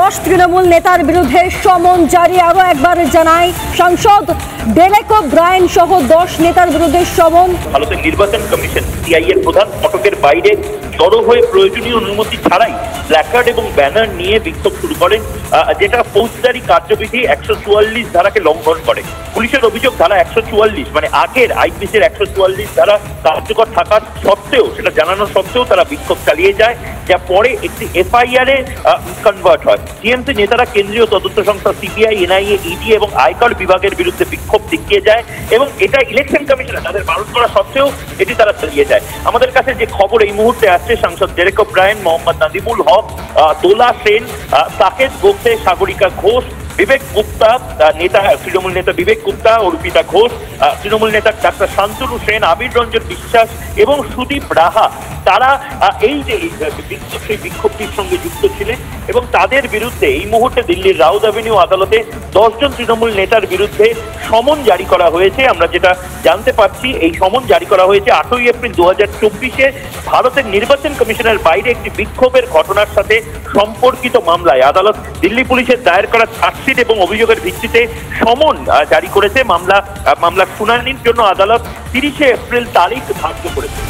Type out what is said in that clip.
10 তৃণমূল নেতার বিরুদ্ধে সমন জারি। আরো একবার জানাই, সাংসদ ডেরেক ওব্রায়েন সহ 10 নেতার বিরুদ্ধে সমন। ভারতের নির্বাচন কমিশন সিআই এর প্রধান ফটকের বাইরে জড়ো হয়ে প্রয়োজনীয় অনুমতি ছাড়াই প্ল্যাকার্ড এবং ব্যানার নিয়ে বিক্ষোভ শুরু করেন, যেটা ফৌজদারি কার্যবিধি 144 ধারাকে লঙ্ঘন করে। পুলিশের অভিযোগ ধারা 144 মানে আগের আইপিসির 144 ধারা কার্যকর থাকা সত্ত্বেও, সেটা জানানো সত্ত্বেও তারা বিক্ষোভ চালিয়ে যায়, যা পরে একটি এফআইআর এ কনভার্ট হয়। টিএমসি নেতারা কেন্দ্রীয় তদন্ত সংস্থা সিবিআই, এনআইএ, ইডি এবং আয়কর বিভাগের বিরুদ্ধে বিক্ষোভ দেখিয়ে যায় এবং এটা ইলেকশন কমিশনার তাদের বারণ করা সত্ত্বেও এটি তারা চালিয়ে যায়। আমাদের কাছে যে খবর এই মুহূর্তে আসছে, সাংসদ ডেরেক ওব্রায়েন, মোহাম্মদ নাদিমুল হক, দোলা সেন, সাকেত গোখলে, সাগরিকা ঘোষ, বিবেক গুপ্তা, নেতা তৃণমূল নেতা বিবেক গুপ্তা, অর্পিতা ঘোষ, তৃণমূল নেতা ডাক্তার শান্তনু সেন, আবির রঞ্জন বিশ্বাস এবং সুদীপ রাহা, তারা এই যে বিক্ষোভ, সেই বিক্ষোভটির সঙ্গে যুক্ত ছিলেন এবং তাদের বিরুদ্ধে এই মুহূর্তে দিল্লির রাউত অ্যাভিনিউ আদালতে 10 জন তৃণমূল নেতার বিরুদ্ধে সমন জারি করা হয়েছে। আমরা যেটা জানতে পারছি, এই সমন জারি করা হয়েছে 8ই এপ্রিল 2024-এ ভারতের নির্বাচন কমিশনের বাইরে একটি বিক্ষোভের ঘটনার সাথে সম্পর্কিত মামলায়। আদালত দিল্লি পুলিশের দায়ের করা চার্জশিট এবং অভিযোগের ভিত্তিতে সমন জারি করেছে। মামলার শুনানির জন্য আদালত 30শে এপ্রিল তারিখ ধার্য করেছে।